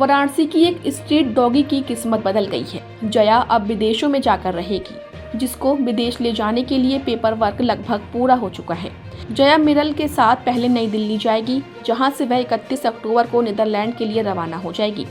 वाराणसी की एक street doggy की किस्मत बदल गई है। जया अब विदेशों में जाकर रहेगी, जिसको विदेश ले जाने के लिए पेपर वर्क लगभग पूरा हो चुका है। जया मिरल के साथ पहले नई दिल्ली जाएगी, जहां से वह 31 अक्टूबर को नीदरलैंड के लिए रवाना हो जाएगी।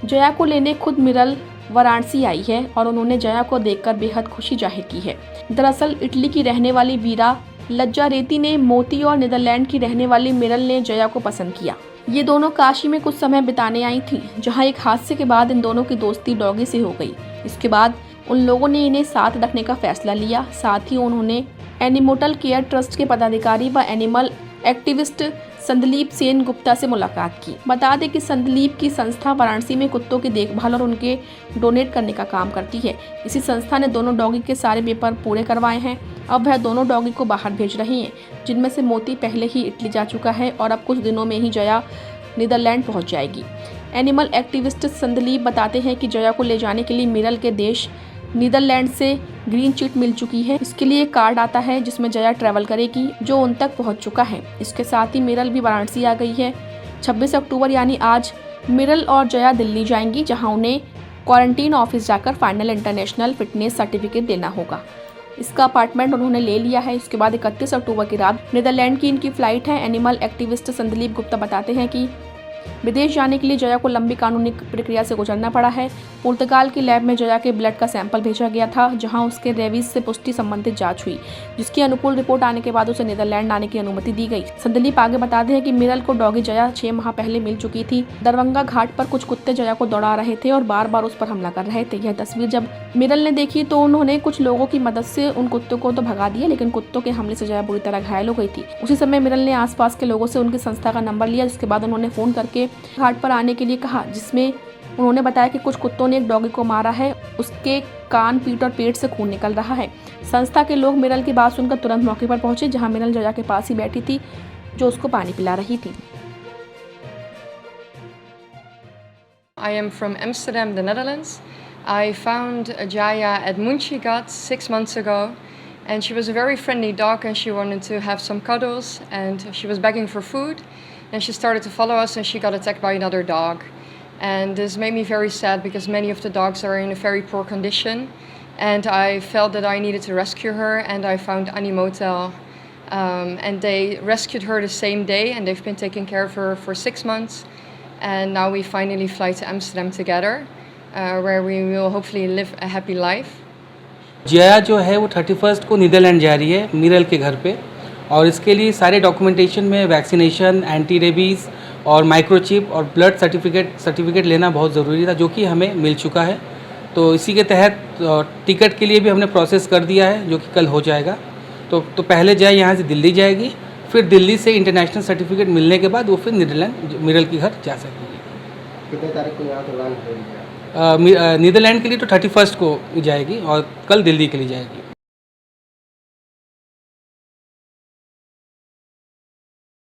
जया को लेने खुद मिरल वाराणसी आई है और उन्होंने जया को देखकर बेहद खुशी जाहिर की है। दरअसल इटली की रहने वाली वीरा लज्जारेती ने मोती और नीदरलैंड की रहने वाली मिरल ने जया को पसंद किया। ये दोनों काशी में कुछ समय बिताने आई थीं, जहां एक हादसे के बाद इन दोनों की दोस्ती डॉगी से हो गई। इसके बाद उन लोगों ने इन्हें साथ रखने का फैसला लिया। साथ ही उन्होंने एनिमोटल केयर ट्रस्ट के पदाधिकारी व एनिमल एक्टिविस्ट संदलीप सेन गुप्ता से मुलाकात की। बता दें कि संदलीप की संस्था वाराणसी में कुत्तों की देखभाल और उनके डोनेट करने का काम करती है। इसी संस्था ने दोनों डॉगी के सारे पेपर पूरे करवाए हैं। अब वह दोनों डॉगी को बाहर भेज रही हैं, जिनमें से मोती पहले ही इटली जा चुका है और अब कुछ दिनों में ही जया नीदरलैंड पहुंच जाएगी। एनिमल एक्टिविस्ट संदलीप बताते हैं कि जया को ले जाने के लिए मिरल के देश नीदरलैंड से ग्रीन चिट मिल चुकी है। इसके लिए कार्ड आता है जिसमें जया ट्रैवल करेगी, जो उन तक पहुंच चुका है। इसके साथ ही मिरल भी वाराणसी आ गई है। 26 अक्टूबर यानी आज मिरल और जया दिल्ली जाएंगी, जहां उन्हें क्वारंटीन ऑफिस जाकर फाइनल इंटरनेशनल फिटनेस सर्टिफिकेट देना होगा। इसका अपार्टमेंट उन्होंने ले लिया है। इसके बाद 31 अक्टूबर की रात नीदरलैंड की इनकी फ्लाइट है। एनिमल एक्टिविस्ट संदलीप गुप्ता बताते हैं कि विदेश जाने के लिए जया को लंबी कानूनी प्रक्रिया से गुजरना पड़ा है। पुर्तगाल की लैब में जया के ब्लड का सैंपल भेजा गया था, जहां उसके रेबीज से पुष्टि संबंधित जांच हुई, जिसकी अनुकूल रिपोर्ट आने के बाद उसे नीदरलैंड आने की अनुमति दी गई। संदलीप आगे बताते हैं कि मिरल को डॉगी जया 6 माह पहले मिल चुकी थी। दरभंगा घाट पर कुछ कुत्ते जया को दौड़ा रहे थे और बार बार उस पर हमला कर रहे थे। यह तस्वीर जब मिरल ने देखी तो उन्होंने कुछ लोगों की मदद से उन कुत्तों को तो भगा दिया, लेकिन कुत्तों के हमले से जया बुरी तरह घायल हो गई थी। उसी समय मिरल ने आसपास के लोगों से उनकी संस्था का नंबर लिया, जिसके बाद उन्होंने फोन करके घाट पर आने के लिए कहा, जिसमें उन्होंने बताया कि कुछ कुत्तों ने एक डॉगी को मारा है। उसके कान, पीठ और पेट से खून निकल रहा है। संस्था के लोग मिरल की बात सुनकर तुरंत मौके पर पहुंचे, जहां मिरल जया के पास ही बैठी थी, जो उसको पानी पिला रही थी। I am from Amsterdam, the Netherlands. I found Jaya at Munchigat 6 months ago, and she was a very friendly dog, and she wanted to have some cuddles, and she was begging for food, and she started to follow us, and she got attacked by another dog. And this made me very sad because many of the dogs are in a very poor condition, and I felt that I needed to rescue her, and I found Animotel, and they rescued her the same day, and they've been taking care of her for 6 months. And now we finally fly to Amsterdam together, where we will hopefully live a happy life. Jaya जो है वो 31 को Netherlands जा रही है मिरल के घर पे, और इसके लिए सारे डॉक्यूमेंटेशन में वैक्सीनेशन, एंटी रेबीज़ और माइक्रोचिप और ब्लड सर्टिफिकेट लेना बहुत ज़रूरी था, जो कि हमें मिल चुका है। तो इसी के तहत टिकट के लिए भी हमने प्रोसेस कर दिया है, जो कि कल हो जाएगा। तो पहले जया यहाँ से दिल्ली जाएगी, फिर दिल्ली से इंटरनेशनल सर्टिफिकेट मिलने के बाद वो फिर नीदरलैंड मिरल के घर जा सकेगी। कितने तारीख को यहाँ से उड़ान भरेगी? नीदरलैंड के लिए तो 31 को जाएगी और कल दिल्ली के लिए जाएगी।